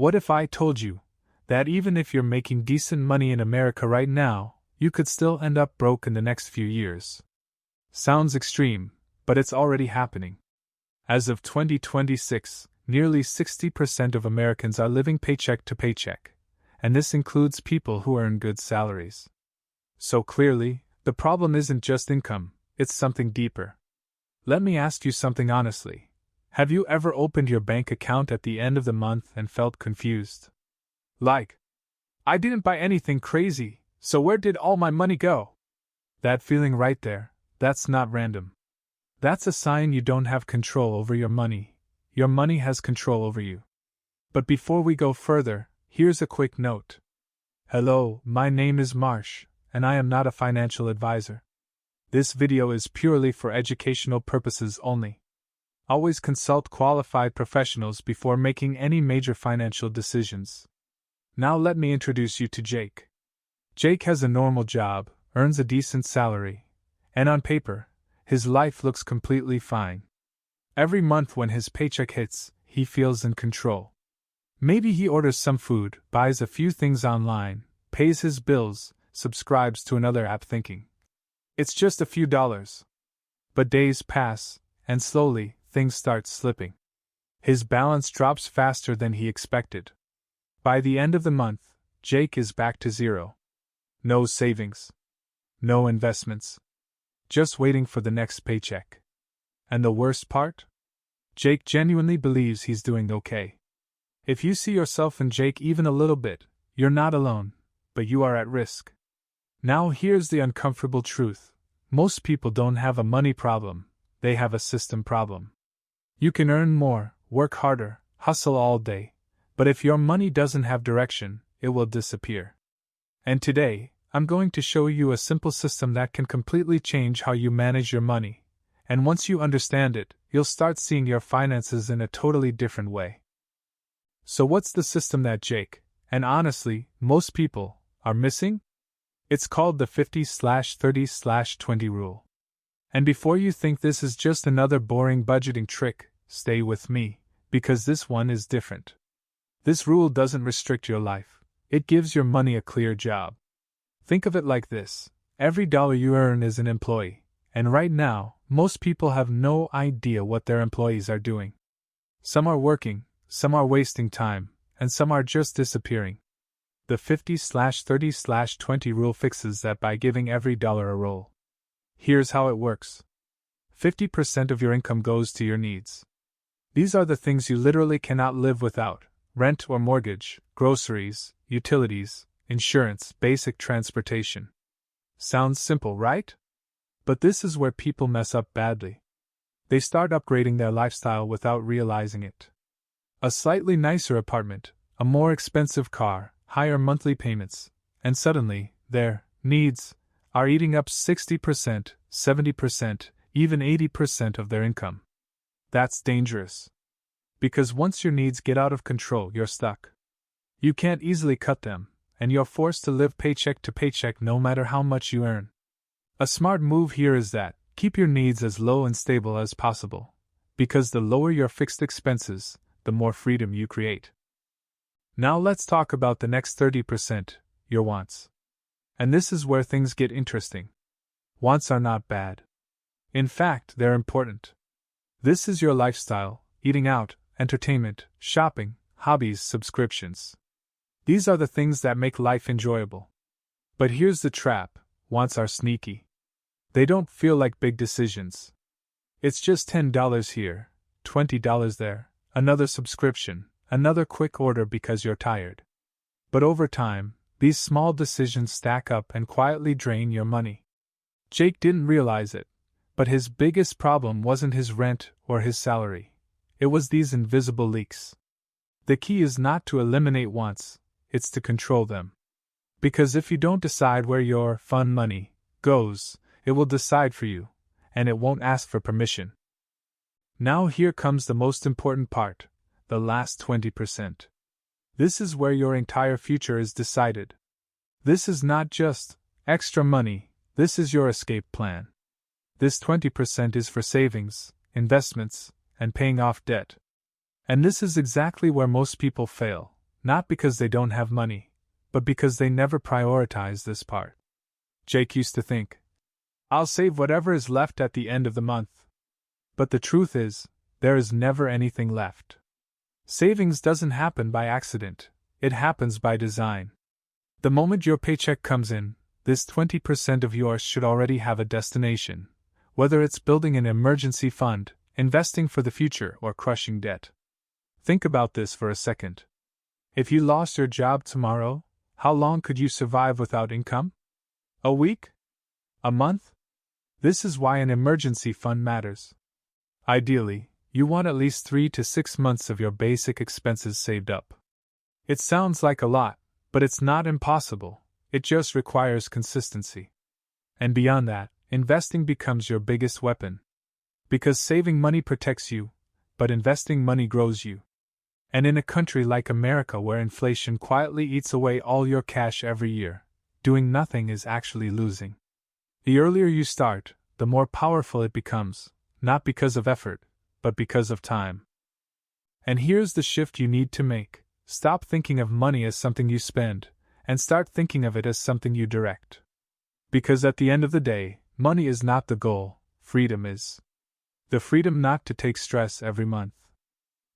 What if I told you that even if you're making decent money in America right now, you could still end up broke in the next few years? Sounds extreme, but it's already happening. As of 2026, nearly 60% of Americans are living paycheck to paycheck, and this includes people who earn good salaries. So clearly, the problem isn't just income, it's something deeper. Let me ask you something honestly. Have you ever opened your bank account at the end of the month and felt confused? Like, I didn't buy anything crazy, so where did all my money go? That feeling right there, that's not random. That's a sign you don't have control over your money. Your money has control over you. But before we go further, here's a quick note. Hello, my name is Marsh, and I am not a financial advisor. This video is purely for educational purposes only. Always consult qualified professionals before making any major financial decisions. Now let me introduce you to Jake. Jake has a normal job, earns a decent salary, and on paper, his life looks completely fine. Every month when his paycheck hits, he feels in control. Maybe he orders some food, buys a few things online, pays his bills, subscribes to another app thinking, it's just a few dollars. But days pass, and slowly, things start slipping. His balance drops faster than he expected. By the end of the month, Jake is back to zero. No savings. No investments. Just waiting for the next paycheck. And the worst part? Jake genuinely believes he's doing okay. If you see yourself in Jake even a little bit, you're not alone, but you are at risk. Now here's the uncomfortable truth. Most people don't have a money problem, they have a system problem. You can earn more, work harder, hustle all day, but if your money doesn't have direction, it will disappear. And today, I'm going to show you a simple system that can completely change how you manage your money. And once you understand it, you'll start seeing your finances in a totally different way. So what's the system that Jake, and honestly, most people, are missing? It's called the 50/30/20 rule. And before you think this is just another boring budgeting trick, stay with me, because this one is different. This rule doesn't restrict your life, it gives your money a clear job. Think of it like this: every dollar you earn is an employee, and right now, most people have no idea what their employees are doing. Some are working, some are wasting time, and some are just disappearing. The 50/30/20 rule fixes that by giving every dollar a role. Here's how it works. 50% of your income goes to your needs. These are the things you literally cannot live without: rent or mortgage, groceries, utilities, insurance, basic transportation. Sounds simple, right? But this is where people mess up badly. They start upgrading their lifestyle without realizing it. A slightly nicer apartment, a more expensive car, higher monthly payments, and suddenly, their needs are eating up 60%, 70%, even 80% of their income. That's dangerous. Because once your needs get out of control, you're stuck. You can't easily cut them, and you're forced to live paycheck to paycheck no matter how much you earn. A smart move here is that, keep your needs as low and stable as possible, because the lower your fixed expenses, the more freedom you create. Now let's talk about the next 30%, your wants. And this is where things get interesting. Wants are not bad. In fact, they're important. This is your lifestyle: eating out, entertainment, shopping, hobbies, subscriptions. These are the things that make life enjoyable. But here's the trap: wants are sneaky. They don't feel like big decisions. It's just $10 here, $20 there, another subscription, another quick order because you're tired. But over time, these small decisions stack up and quietly drain your money. Jake didn't realize it, but his biggest problem wasn't his rent or his salary. It was these invisible leaks. The key is not to eliminate wants, it's to control them. Because if you don't decide where your fun money goes, it will decide for you, and it won't ask for permission. Now here comes the most important part, the last 20%. This is where your entire future is decided. This is not just extra money, this is your escape plan. This 20% is for savings, investments, and paying off debt. And this is exactly where most people fail. not because they don't have money, but because they never prioritize this part. Jake used to think, I'll save whatever is left at the end of the month. But the truth is, there is never anything left. Savings doesn't happen by accident, it happens by design. The moment your paycheck comes in, this 20% of yours should already have a destination, whether it's building an emergency fund, investing for the future, or crushing debt. Think about this for a second. If you lost your job tomorrow, how long could you survive without income? A week? A month? This is why an emergency fund matters. Ideally, you want at least 3 to 6 months of your basic expenses saved up. It sounds like a lot, but it's not impossible, it just requires consistency. And beyond that, investing becomes your biggest weapon. Because saving money protects you, but investing money grows you. And in a country like America where inflation quietly eats away all your cash every year, doing nothing is actually losing. The earlier you start, the more powerful it becomes, not because of effort, but because of time. And here's the shift you need to make. Stop thinking of money as something you spend, and start thinking of it as something you direct. Because at the end of the day, money is not the goal, freedom is. The freedom not to take stress every month.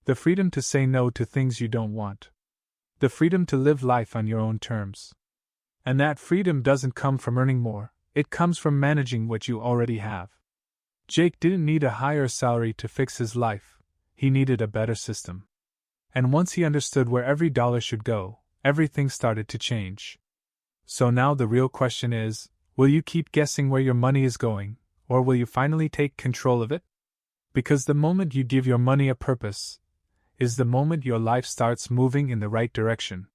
The freedom to say no to things you don't want. The freedom to live life on your own terms. And that freedom doesn't come from earning more, it comes from managing what you already have. Jake didn't need a higher salary to fix his life, he needed a better system. And once he understood where every dollar should go, everything started to change. So now the real question is, will you keep guessing where your money is going, or will you finally take control of it? Because the moment you give your money a purpose, is the moment your life starts moving in the right direction.